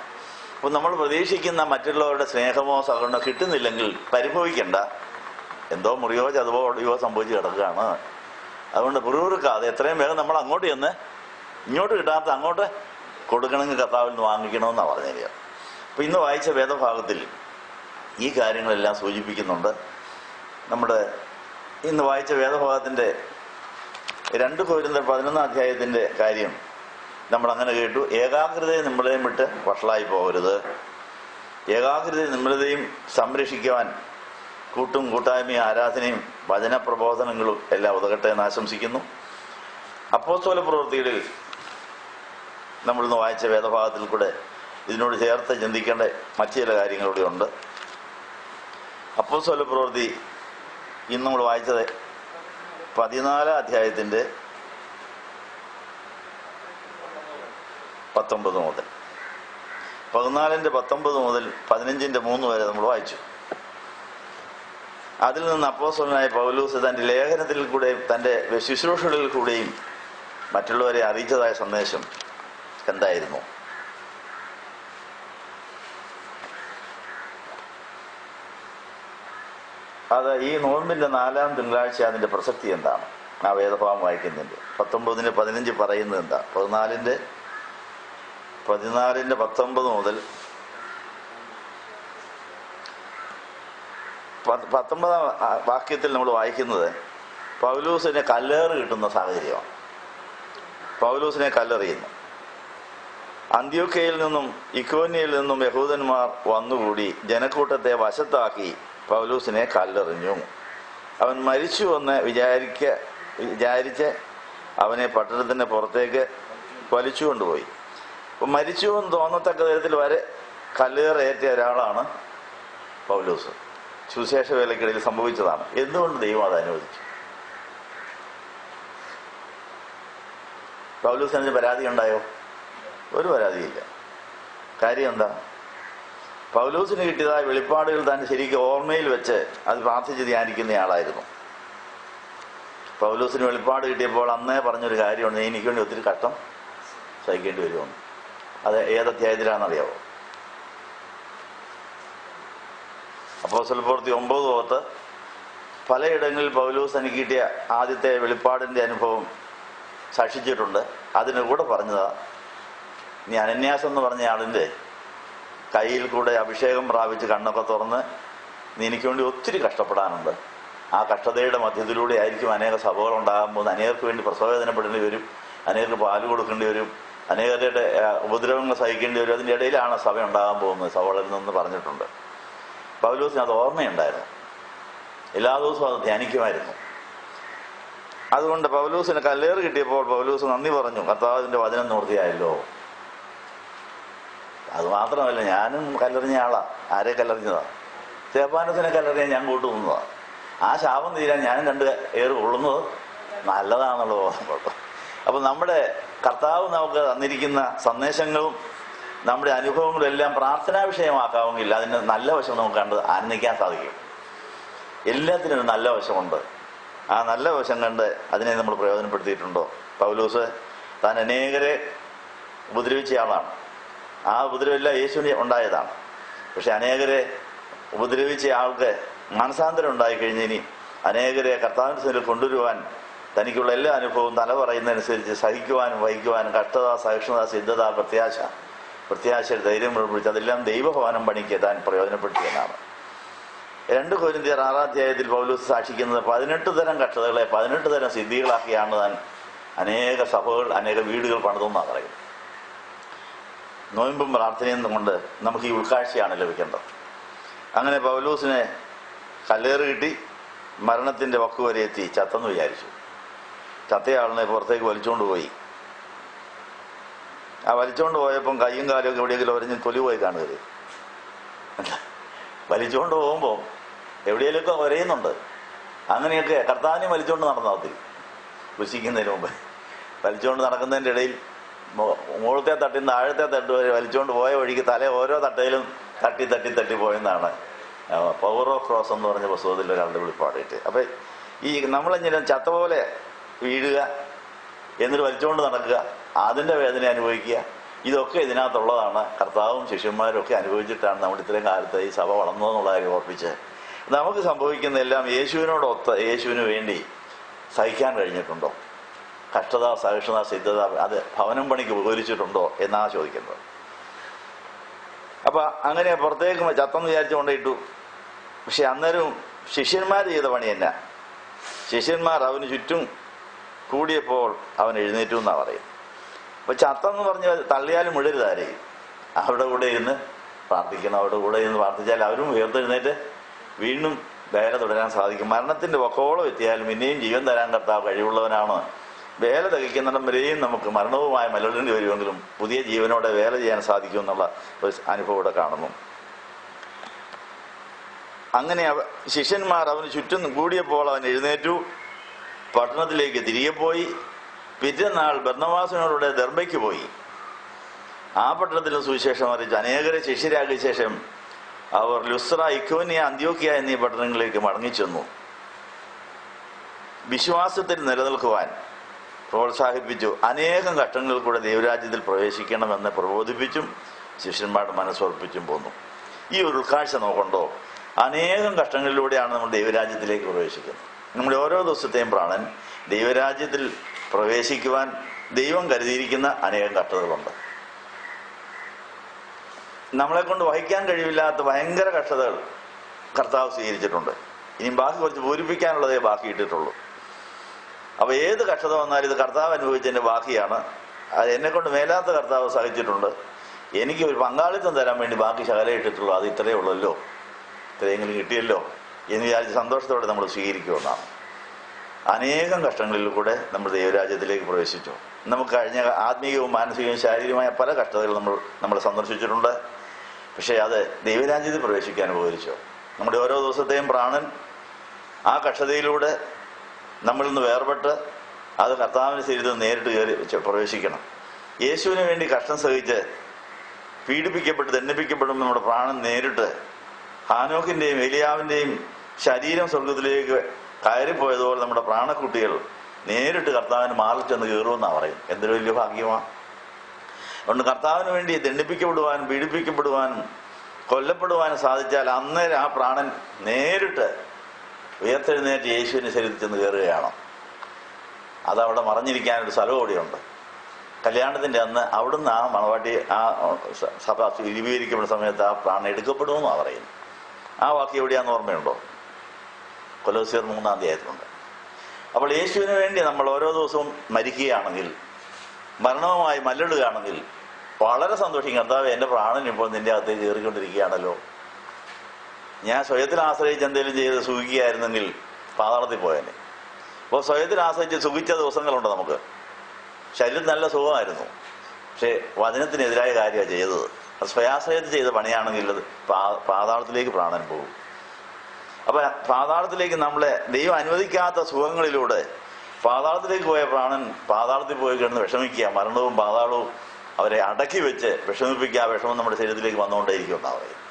അപ്പോൾ നമ്മൾ പ്രതീക്ഷിക്കുന്ന മറ്റുള്ളവരുടെ സ്നേഹമോ സഹകരണമോ കിട്ടുന്നില്ലെങ്കിൽ പരിഭവിക്കേണ്ട. എന്തോ മുറിയോ ചതവോ ഒടിയോ സംഭവിച്ച് കിടക്കുകയാണ്. അതുകൊണ്ട് പുറൂറുക്കാതെ എത്രയും വേഗം നമ്മൾ അങ്ങോട്ട് ചെന്ന് ഇങ്ങോട്ട് കിട്ടാത്ത അങ്ങോട്ട് കൊടുക്കണമെങ്കിൽ കർത്താവിൽ നിന്ന് വാങ്ങിക്കണമെന്നാണ് പറഞ്ഞത്. അപ്പോൾ ഇന്ന് വായിച്ച വേദഭാഗത്തിൽ ഈ കാര്യങ്ങളെല്ലാം സൂചിപ്പിക്കുന്നുണ്ട്. നമ്മുടെ ഇന്ന് വായിച്ച വേദഭാഗത്തിൻ്റെ 2 കൊരിന്ത്യർ 11 അധ്യായത്തിൻ്റെ കാര്യം നമ്മളങ്ങനെ കേട്ടു. ഏകാഗ്രതയെ നമ്മളെയും വിട്ട് വഷളായി പോകരുത്. ഏകാഗ്രതയും നിമ്മലതയും സംരക്ഷിക്കുവാൻ കൂട്ടായ്മയും ആരാധനയും വചനപ്രബോധനങ്ങളും എല്ലാം ഉതകട്ടെ എന്ന് ആശംസിക്കുന്നു. അപ്പോസ്തല പ്രവൃത്തികളിൽ നമ്മളിന്ന് വായിച്ച വേദഭാഗത്തിൽ കൂടെ ഇതിനോട് ചേർത്ത് ചിന്തിക്കേണ്ട മറ്റു ചില കാര്യങ്ങളിവിടെ ഉണ്ട്. അപ്പോസ്തല പ്രവൃത്തി ഇന്ന് നമ്മൾ വായിച്ചത് 14 അധ്യായത്തിൻ്റെ 19 മുതൽ 14-ന്റെ 19 മുതൽ 15-ന്റെ 3 വരെ നമ്മൾ വായിച്ചു. അതിൽ നിന്ന് അപ്പോസ്തലനായ പൗലോസ് തൻ്റെ ലേഖനത്തിൽ കൂടെയും തൻ്റെ ശുശ്രൂഷകളിൽ കൂടെയും മറ്റുള്ളവരെ അറിയിച്ചതായ സന്ദേശം എന്തായിരുന്നു? അത് ഈ നോമ്പിൻ്റെ 4-ാം തിങ്കളാഴ്ച അതിൻ്റെ പ്രസക്തി എന്താണ്? ആ വേദഭാഗം വായിക്കുന്നതിൻ്റെ 19-15 പറയുന്നത് എന്താ? 14-ന്റെ 19 മുതൽ 19 വാക്യത്തിൽ നമ്മൾ വായിക്കുന്നത് പൗലോസിനെ കല്ലേറ് കിട്ടുന്ന സാഹചര്യമാണ്. പൗലോസിനെ കല്ലെറിയുന്നു. അന്ത്യോക്യയിൽ നിന്നും ഇക്കോന്യയിൽ നിന്നും യഹൂദന്മാർ വന്നുകൂടി ജനക്കൂട്ടത്തെ വശത്താക്കി പൗലോസിനെ കല്ലെറിഞ്ഞു. അവൻ മരിച്ചുവെന്ന് വിചാരിച്ച് അവനെ പട്ടണത്തിൻ്റെ പുറത്തേക്ക് വലിച്ചുകൊണ്ടുപോയി. അപ്പം മരിച്ചുവെന്ന് തോന്നത്തക്ക തരത്തിൽ വരെ കല്ലേറേറ്റ ഒരാളാണ് പൗലോസ്. സുവിശേഷ വേലയ്ക്കിടയിൽ സംഭവിച്ചതാണ്. എന്തുകൊണ്ട് ദൈവം അത് അനുവദിച്ചു? പൗലോസിന് പരാതി ഉണ്ടായോ? ഒരു പരാതിയില്ല. കാര്യം എന്താ? പൗലോസിന് കിട്ടിയതായ വെളിപ്പാടുകൾ താൻ ശരിക്കും ഓർമ്മയിൽ വെച്ച് അത് പ്രാർത്ഥിച്ച് ധ്യാനിക്കുന്നയാളായിരുന്നു. പൗലോസിന് വെളിപ്പാട് കിട്ടിയപ്പോൾ അന്നേ പറഞ്ഞൊരു കാര്യമുണ്ട്, എനിക്ക് വേണ്ടി ഒത്തിരി കഷ്ടം സഹിക്കേണ്ടി വരുമെന്ന്. അത് ഏതധ്യായത്തിലാണെന്നറിയാവോ? അപ്പോസ്തല പ്രവൃത്തി 9:10 പലയിടങ്ങളിൽ പൗലോസ് എനിക്ക് കിട്ടിയ ആദ്യത്തെ വെളിപ്പാടിൻ്റെ അനുഭവം സാക്ഷിച്ചിട്ടുണ്ട്. അതിന് കൂടെ പറഞ്ഞതാ, നീ അനന്യാസം എന്ന് പറഞ്ഞ ആളിൻ്റെ കയ്യിൽ കൂടെ അഭിഷേകം പ്രാപിച്ച് കണ്ണൊക്കെ തുറന്ന് നീ എനിക്ക് വേണ്ടി ഒത്തിരി കഷ്ടപ്പെടാനുണ്ട്. ആ കഷ്ടതയുടെ മധ്യത്തിലൂടെ ആയിരിക്കും അനേക സഭകൾ ഉണ്ടാകാൻ പോകുന്നത്. അനേകർക്ക് വേണ്ടി പ്രസവവേദനപ്പെടേണ്ടി വരും, അനേകർക്ക് പാല് കൊടുക്കേണ്ടി വരും, അനേകരുടെ ഉപദ്രവങ്ങൾ സഹിക്കേണ്ടി വരും. അതിൻ്റെ ഇടയിലാണ് സഭ ഉണ്ടാകാൻ പോകുന്നത്, സഭകളിൽ നിന്ന് പറഞ്ഞിട്ടുണ്ട്. പൗലോസിന് അത് ഓർമ്മയുണ്ടായിരുന്നു. എല്ലാ ദിവസവും അത് ധ്യാനിക്കുമായിരുന്നു. അതുകൊണ്ട് പൗലോസിന് കല്ലേറ് കിട്ടിയപ്പോൾ പൗലോസ് നന്ദി പറഞ്ഞു, കർത്താവിൻ്റെ വചനം നിവൃത്തിയായല്ലോ. അത് മാത്രമല്ല, ഞാനും കല്ലെറിഞ്ഞ ആളാ. ആരെ കല്ലെറിഞ്ഞതാ? സ്തെഫാനോസിനെ കല്ലെറിയാൻ ഞാൻ കൂട്ടുനിന്നതാണ്. ആ ശാപം തീരാൻ ഞാനും 2 ഏറ് കൊള്ളുന്നത് നല്ലതാണെന്നുള്ള ബോധം. അപ്പം നമ്മുടെ കർത്താവ് നമുക്ക് തന്നിരിക്കുന്ന സന്ദേശങ്ങളും നമ്മുടെ അനുഭവങ്ങളും എല്ലാം പ്രാർത്ഥനാ വിഷയമാക്കാമെങ്കിൽ അതിന് നല്ല വശം നമുക്ക് കണ്ട് ആനന്ദിക്കാൻ സാധിക്കും. എല്ലാത്തിനും ഒരു നല്ല വശമുണ്ട്. ആ നല്ല വശം കണ്ട് അതിനെ നമ്മൾ പ്രയോജനപ്പെടുത്തിയിട്ടുണ്ടോ? പൗലോസ് താൻ അനേകരെ ഉപദ്രവിച്ച ആളാണ്. ആ ഉപദ്രവമെല്ലാം യേശുവിന് ഉണ്ടായതാണ്. പക്ഷെ അനേകരെ ഉപദ്രവിച്ച ആൾക്ക് മാനസാന്തരം ഉണ്ടായിക്കഴിഞ്ഞിനി അനേകരെ കർത്താവിൻ്റെ സന്നിധിയിൽ കൊണ്ടുവരുവാൻ തനിക്കുള്ള എല്ലാ അനുഭവവും തല പറയുന്നതനുസരിച്ച് സഹിക്കുവാനും വഹിക്കുവാനും കഷ്ടത, സഹിഷ്ണുത, സിദ്ധത, പ്രത്യാശ, ധൈര്യം പിടിച്ച് അതെല്ലാം ദൈവഭവനം പണിക്ക് താൻ പ്രയോജനപ്പെടുത്തിയെന്നാണ്. 2 കൊരിന്ത്യർ 6-ാം അധ്യായത്തിൽ പൗലോസ് സാക്ഷിക്കുന്നത് 18 തരം കഷ്ടതകളെ 18 തരം സിദ്ധികളാക്കിയാണ് താൻ അനേക സഭകൾ, അനേക വീടുകൾ പണിതെന്നാണ് പറയുന്നത്. നോയമ്പും പ്രാർത്ഥനയും കൊണ്ട് നമുക്ക് ഈ ഉൾക്കാഴ്ചയാണ് ലഭിക്കേണ്ടത്. അങ്ങനെ പൗലോസിനെ കല്ലേറ് കിട്ടി, മരണത്തിൻ്റെ വക്ക് വരെ എത്തി, ചത്തെന്ന് വിചാരിച്ചു. ചത്തയാളിനെ പുറത്തേക്ക് വലിച്ചുകൊണ്ട് പോയി. ആ വലിച്ചുകൊണ്ട് പോയപ്പം കയ്യും കാലും ഒക്കെ എവിടെയെങ്കിലും ഒരഞ്ഞ് തൊലി പോയി കാണുകയത്. വലിച്ചുകൊണ്ട് പോകുമ്പോൾ എവിടെയെങ്കിലുമൊക്കെ ഒരയുന്നുണ്ട്. അങ്ങനെയൊക്കെ കർത്താവിനെ വലിച്ചുകൊണ്ട് നടന്നാൽ ഒത്തിരി രുചിക്കുന്നതിന് മുമ്പ് വലിച്ചുകൊണ്ട് നടക്കുന്നതിൻ്റെ ഇടയിൽ മുകളിലത്തെ തട്ടിൽ നിന്ന് താഴത്തെ തട്ട് വരെ വലിച്ചുകൊണ്ട് പോയ വഴിക്ക് തല ഓരോ തട്ടയിലും തട്ടി തട്ടി തട്ടി പോയെന്നാണ് പവർ ഓഫ് ക്രോസ് എന്ന് പറഞ്ഞ പുസ്തകത്തിൽ ഒരാളുടെ വെളിപ്പാടിയിട്ട്. അപ്പം ഈ നമ്മളെങ്ങനെ ചത്ത പോലെ വീഴുക, എന്നിട്ട് വലിച്ചുകൊണ്ട് നടക്കുക, അതിൻ്റെ വേദന അനുഭവിക്കുക, ഇതൊക്കെ ഇതിനകത്തുള്ളതാണ്. കർത്താവും ശിഷ്യന്മാരും ഒക്കെ അനുഭവിച്ചിട്ടാണ് നമ്മുടെ ഇത്രയും കാലത്ത് ഈ സഭ വളർന്നതെന്നുള്ള കാര്യം ഓർപ്പിച്ച് നമുക്ക് സംഭവിക്കുന്ന എല്ലാം യേശുവിനോടൊത്ത് യേശുവിന് വേണ്ടി സഹിക്കാൻ കഴിഞ്ഞിട്ടുണ്ടോ? കഷ്ടത, സഹിഷ്ണുത, സിദ്ധത അത് ഭവനം പണിക്ക് ഉപകരിച്ചിട്ടുണ്ടോ എന്നാണ് ചോദിക്കുന്നത്. അപ്പം അങ്ങനെ പുറത്തേക്ക് ചത്തെന്ന് വിചാരിച്ചു കൊണ്ടിട്ടു. പക്ഷെ അന്നേരം ശിഷ്യന്മാർ ചെയ്ത പണി എന്നാ? ശിഷ്യന്മാർ അവന് ചുറ്റും കൂടിയപ്പോൾ അവൻ എഴുന്നേറ്റു എന്നാണ് പറയുന്നത്. അപ്പം ചത്തെന്ന് പറഞ്ഞ് തള്ളിയാലും മുഴരുതാരെയും അവരുടെ കൂടെ ഇരുന്ന് പ്രാർത്ഥിക്കണം. അവരുടെ കൂടെ ഇരുന്ന് പ്രാർത്ഥിച്ചാൽ അവരും ഉയർത്തെഴുന്നേറ്റ് വീണ്ടും വേല തുടരാൻ സാധിക്കും. മരണത്തിൻ്റെ വക്കോളം എത്തിയാലും പിന്നെയും ജീവൻ തരാൻ കർത്താവ് കഴിവുള്ളവനാണ്. വേല തികയ്ക്കുന്നിടം വരെയും നമുക്ക് മരണവുമായി മലടേണ്ടി വരുമെങ്കിലും പുതിയ ജീവനോടെ വേല ചെയ്യാൻ സാധിക്കും എന്നുള്ള ഒരു അനുഭവം ഇവിടെ കാണുന്നു. അങ്ങനെ ശിഷ്യന്മാർ അവന് ചുറ്റും കൂടിയപ്പോൾ അവൻ എഴുന്നേറ്റു, പട്ടണത്തിലേക്ക് തിരികെ പോയി. പിറ്റേന്നാൾ ബർന്നബാസിനോടുകൂടെ ദെർബയ്ക്ക് പോയി. ആ പട്ടണത്തിലും സുവിശേഷം അറിയിച്ച് അനേകരെ ശിഷ്യരാക്കിയ ശേഷം അവർ ലുസ്ത്ര, ഇക്കോന്യ, അന്ത്യോക്യ എന്നീ പട്ടണങ്ങളിലേക്ക് മടങ്ങിച്ചെന്നു. വിശ്വാസത്തിൽ നിലനിൽക്കുവാൻ പ്രോത്സാഹിപ്പിച്ചു. അനേകം ഘട്ടങ്ങളിൽ കൂടെ ദൈവരാജ്യത്തിൽ പ്രവേശിക്കണമെന്ന് പ്രബോധിപ്പിച്ചും ശിഷ്യന്മാരുടെ മനസ്സുറപ്പിച്ചും പോന്നു. ഈ ഒരു ഉൾക്കാഴ്ച നോക്കണ്ടോ? അനേകം ഘട്ടങ്ങളിലൂടെയാണ് നമ്മൾ ദൈവരാജ്യത്തിലേക്ക് പ്രവേശിക്കുന്നത്. നമ്മുടെ ഓരോ ദിവസത്തെയും പ്രാണൻ ദൈവരാജ്യത്തിൽ പ്രവേശിക്കുവാൻ ദൈവം കരുതിയിരിക്കുന്ന അനേകം കഷ്ടതകളുണ്ട്. നമ്മളെ കൊണ്ട് വഹിക്കാൻ കഴിവില്ലാത്ത ഭയങ്കര കഷ്ടതകൾ കർത്താവ് സ്വീകരിച്ചിട്ടുണ്ട്. ഇനി ബാക്കി കുറച്ച് പൂരിപ്പിക്കാനുള്ളതേ ബാക്കി ഇട്ടിട്ടുള്ളൂ. അപ്പോൾ ഏത് കഷ്ടത വന്നാലും ഇത് കർത്താവ് അനുഭവിച്ചതിൻ്റെ ബാക്കിയാണ്. അത് എന്നെക്കൊണ്ട് മേലാത്ത കർത്താവ് സഹിച്ചിട്ടുണ്ട്. എനിക്ക് ഒരു പങ്കാളിത്തം തരാൻ വേണ്ടി ബാക്കി ശകലം ഇട്ടിട്ടുള്ളൂ. അത് ഇത്രയേ ഉള്ളല്ലോ, ഇത്രയെങ്കിലും കിട്ടിയല്ലോ എന്ന് വിചാരിച്ച് സന്തോഷത്തോടെ നമ്മൾ സ്വീകരിക്കുമെന്നാണ്. അനേകം കഷ്ടങ്ങളിൽ കൂടെ നമ്മൾ ദൈവരാജ്യത്തിലേക്ക് പ്രവേശിച്ചു. നമുക്ക് കഴിഞ്ഞ ആത്മീയവും മാനസികവും ശാരീരികമായ പല കഷ്ടതകൾ നമ്മൾ സന്ദർശിച്ചിട്ടുണ്ട്. പക്ഷേ അത് ദൈവരാജ്യത്തിൽ പ്രവേശിക്കാൻ ഉപകരിച്ചു. നമ്മുടെ ഓരോ ദിവസത്തെയും പ്രാണൻ ആ കഷ്ടതയിലൂടെ നമ്മളിൽ നിന്ന് വേർപെട്ട് അത് കർത്താവിൻ്റെ ശരീരത്തിൽ നേരിട്ട് കയറി പ്രവേശിക്കണം. യേശുവിന് വേണ്ടി കഷ്ടം സഹിച്ച് പീഡിപ്പിക്കപ്പെട്ട് ദണ്ഡിപ്പിക്കപ്പെടുമ്പോൾ നമ്മുടെ പ്രാണൻ നേരിട്ട് ഹാനോക്കിൻ്റെയും എലിയാവിൻ്റെയും ശരീരം സ്വർഗത്തിലേക്ക് കയറിപ്പോയതുപോലെ നമ്മുടെ പ്രാണക്കുട്ടികൾ നേരിട്ട് കർത്താവിന് മാറിൽ ചെന്ന് കയറുമെന്നാണ് പറയും. എന്തൊരു വലിയ ഭാഗ്യമാണ്. അതുകൊണ്ട് കർത്താവിന് വേണ്ടി ദണ്ഡിപ്പിക്കപ്പെടുവാനും പീഡിപ്പിക്കപ്പെടുവാനും കൊല്ലപ്പെടുവാനും സാധിച്ചാൽ അന്നേരം ആ പ്രാണൻ നേരിട്ട് ഉയർത്തെഴുന്നേറ്റ് യേശുവിൻ്റെ ശരീരത്തിൽ ചെന്ന് കയറുകയാണ്. അതവിടെ മറഞ്ഞിരിക്കാനൊരു സ്ഥലം കൂടിയുണ്ട്. കല്യാണത്തിൻ്റെ അന്ന് അവിടുന്ന് ആ മണവാട്ടി ആ സഭ വിപുലീകരിക്കപ്പെടുന്ന സമയത്ത് ആ പ്രാണൻ എടുക്കപ്പെടുമെന്നാണ് പറയുന്നത്. ആ വാക്യം എവിടെയാണെന്ന് ഓർമ്മയുണ്ടോ? കൊലോസ്യർ 3-ാം അധ്യായത്തിലുണ്ട്. അപ്പോൾ യേശുവിന് വേണ്ടി നമ്മൾ ഓരോ ദിവസവും മരിക്കുകയാണെങ്കിൽ, മരണവുമായി മല്ലിടുകയാണെങ്കിൽ വളരെ സന്തോഷിക്കും. കർത്താവ്, എൻ്റെ പ്രാണൻ ഇപ്പോൾ നിൻ്റെ അകത്തേക്ക് കയറിക്കൊണ്ടിരിക്കുകയാണല്ലോ. ഞാൻ സ്വയത്തിൽ ആശ്രയിച്ച് എന്തെങ്കിലും ചെയ്ത് സുഖിക്കുകയായിരുന്നെങ്കിൽ പാതാളത്തിൽ പോയേനെ. അപ്പോൾ സ്വയത്തിൽ ആശ്രയിച്ച് സുഖിച്ച ദിവസങ്ങളുണ്ട് നമുക്ക്. ശരീരത്തിൽ നല്ല സുഖമായിരുന്നു, പക്ഷേ വചനത്തിനെതിരായ കാര്യമാണ് ചെയ്തത്. അത് സ്വയാശ്രയത്തിൽ ചെയ്ത പണിയാണെങ്കിൽ അത് പാതാളത്തിലേക്ക് പ്രാണൻ പോകും. അപ്പം പാതാളത്തിലേക്ക് നമ്മളെ ദൈവം അനുവദിക്കാത്ത സുഖങ്ങളിലൂടെ പാതാളത്തിലേക്ക് പോയ പ്രാണൻ പാതാളത്തിൽ പോയി കിടന്ന് വിഷമിക്കുക. മരണവും പാതാളവും അവരെ അടക്കി വെച്ച് വിഷമിപ്പിക്കുക. ആ വിഷമം നമ്മുടെ ശരീരത്തിലേക്ക് വന്നുകൊണ്ടേയിരിക്കും എന്നാണ് പറയുന്നത്.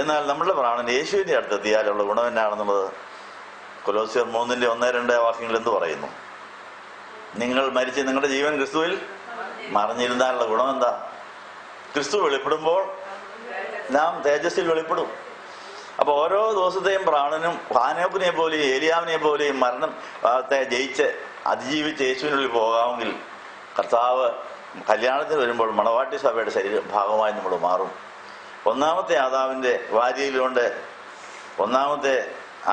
എന്നാൽ നമ്മളുടെ പ്രാണൻ യേശുവിൻ്റെ അടുത്തെത്തിയാലുള്ള ഗുണം എന്നാണെന്നുള്ളത് കൊലോസ്യർ 3:1-2 വാക്യങ്ങൾ എന്ത് പറയുന്നു? നിങ്ങൾ മരിച്ച് നിങ്ങളുടെ ജീവൻ ക്രിസ്തുവിൽ മറിഞ്ഞിരുന്നാലുള്ള ഗുണം എന്താ? ക്രിസ്തു വെളിപ്പെടുമ്പോൾ നാം തേജസ്സിൽ വെളിപ്പെടും. അപ്പോൾ ഓരോ ദിവസത്തെയും പ്രാണനും ഹാനോക്കിനെ പോലെയും ഏലിയാവിനെ പോലെയും മരണത്തെ ജയിച്ച് അതിജീവിച്ച് യേശുവിനുള്ളിൽ പോകാമെങ്കിൽ കർത്താവ് കല്യാണത്തിന് വരുമ്പോൾ മണവാട്ടി സഭയുടെ ഭാഗമായി നമ്മൾ മാറും. ഒന്നാമത്തെ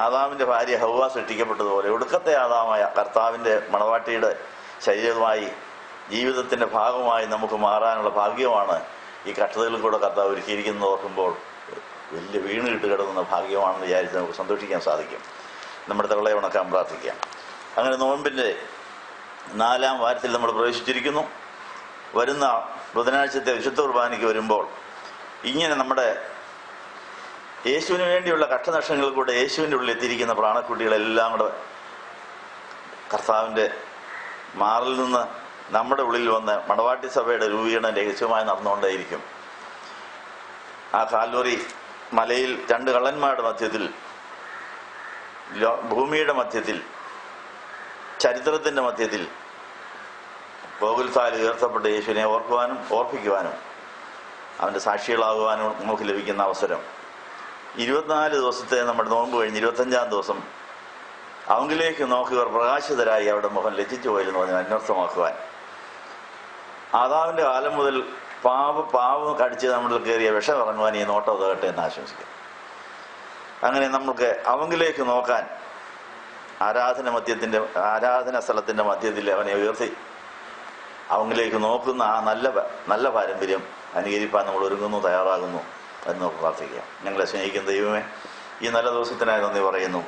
ആദാമിൻ്റെ ഭാര്യ ഹവ്വ സൃഷ്ടിക്കപ്പെട്ടതുപോലെ ഒടുക്കത്തെ ആദാമായ കർത്താവിൻ്റെ മണവാട്ടിയുടെ ശരീരവുമായി ജീവിതത്തിൻ്റെ ഭാഗമായി നമുക്ക് മാറാനുള്ള ഭാഗ്യമാണ് ഈ കഷ്ടതകളിൽ കൂടെ കർത്താവ് ഒരുക്കിയിരിക്കുന്നത് ഓർക്കുമ്പോൾ വലിയ വീണ് കിട്ട് കിടന്ന ഭാഗ്യമാണെന്ന് വിചാരിച്ച് നമുക്ക് സന്തോഷിക്കാൻ സാധിക്കും. നമ്മുടെ തവളെ ഉണക്കാൻ പ്രാർത്ഥിക്കാം. അങ്ങനെ നോമ്പിൻ്റെ 4-ാം വാരത്തിൽ നമ്മൾ പ്രവേശിച്ചിരിക്കുന്നു. വരുന്ന ബുധനാഴ്ചത്തെ വിശുദ്ധ കുർബാനയ്ക്ക് വരുമ്പോൾ ഇങ്ങനെ നമ്മുടെ യേശുവിന് വേണ്ടിയുള്ള കഷ്ടനഷ്ടങ്ങളിൽ കൂടെ യേശുവിൻ്റെ ഉള്ളിൽ എത്തിയിരിക്കുന്ന പ്രാണക്കുട്ടികളെല്ലാം കൂടെ കർത്താവിൻ്റെ മാറിൽ നിന്ന് നമ്മുടെ ഉള്ളിൽ വന്ന് മണവാട്ടി സഭയുടെ രൂപീകരണം രഹസ്യമായി നടന്നുകൊണ്ടേയിരിക്കും. ആ കാൽവറി മലയിൽ 2 കള്ളന്മാരുടെ മധ്യത്തിൽ, ഭൂമിയുടെ മധ്യത്തിൽ, ചരിത്രത്തിൻ്റെ മധ്യത്തിൽ ഗോകുൽത്തായിൽ ഉയർത്തപ്പെട്ട യേശുവിനെ ഓർക്കുവാനും ഓർപ്പിക്കുവാനും അവൻ്റെ സാക്ഷികളാകുവാനും നമുക്ക് ലഭിക്കുന്ന അവസരം. 24 ദിവസത്തെ നമ്മുടെ നോമ്പ് കഴിഞ്ഞ് 25-ാം ദിവസം അവങ്കിലേക്ക് നോക്കിയവർ പ്രകാശിതരായി അവരുടെ മുഖം ലജ്ജിച്ചു പോയിരുന്നു എന്ന് അന്വർത്ഥമാക്കുവാൻ, ആദാമിൻ്റെ കാലം മുതൽ പാവ് കടിച്ച് നമ്മളിൽ കയറിയ വിഷം ഇറങ്ങുവാൻ ഈ നോട്ടം ഉതകട്ടെ എന്ന് ആശംസിക്കും. അങ്ങനെ നമുക്ക് അവങ്കിലേക്ക് നോക്കാൻ ആരാധന സ്ഥലത്തിൻ്റെ മധ്യത്തിൽ അവനെ ഉയർത്തി അവങ്കിലേക്ക് നോക്കുന്ന ആ നല്ല പാരമ്പര്യം അനുകരിപ്പാൻ നമ്മൾ ഒരുങ്ങുന്നു, തയ്യാറാകുന്നു എന്ന് പ്രാർത്ഥിക്കാം. ഞങ്ങളെ സ്നേഹിക്കുന്ന ദൈവമേ, ഈ നല്ല ദിവസത്തിനായി നന്ദി പറയുന്നു.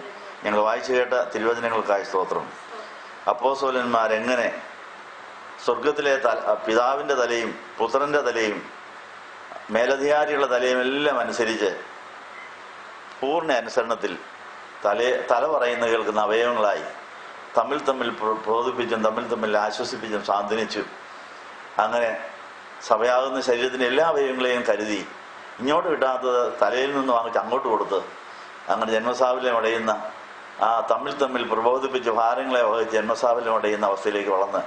ഞങ്ങൾ വായിച്ചു കേട്ട തിരുവചനങ്ങൾക്കായി സ്തോത്രം. അപ്പോസ്തലന്മാരെങ്ങനെ സ്വർഗത്തിലെ പിതാവിൻ്റെ തലയും പുത്രൻ്റെ തലയും മേലധികാരികളുടെ തലയും എല്ലാം അനുസരിച്ച് പൂർണ്ണ അനുസരണത്തിൽ തല പറയുന്ന കേൾക്കുന്ന അവയവങ്ങളായി തമ്മിൽ പ്രബോധിപ്പിച്ചും തമ്മിൽ ആശ്വസിപ്പിച്ചും സാന്ത്വനിച്ചും അങ്ങനെ സഭയാകുന്ന ശരീരത്തിൻ്റെ എല്ലാ അവയവങ്ങളെയും കരുതി ഇങ്ങോട്ട് കിട്ടാത്തത് തലയിൽ നിന്ന് വാങ്ങിച്ച് അങ്ങോട്ട് കൊടുത്ത് അങ്ങനെ ജന്മസാഫല്യം അടയുന്ന ആ തമ്മിൽ പ്രബോധിപ്പിച്ച് ഭാരങ്ങളെ വഹിച്ച് ജന്മസാഫല്യം അടയുന്ന അവസ്ഥയിലേക്ക് വളർന്ന്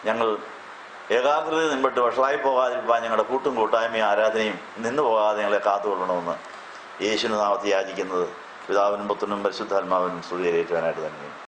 ഞങ്ങൾ ഏകാഗ്രത നിന്നിട്ട് വഷളായി പോകാതിരിക്കാൻ ഞങ്ങളുടെ കൂട്ടായ്മയും ആരാധനയും നിന്നു പോകാതെ ഞങ്ങളെ കാത്തുകൊള്ളണമെന്ന് യേശുവിന്റെ നാമത്തിൽ യാചിക്കുന്നത് പിതാവിനും പുത്രനും പരിശുദ്ധാത്മാവിനും സ്തുതിയേറ്റുവാനായിട്ട് തന്നെ.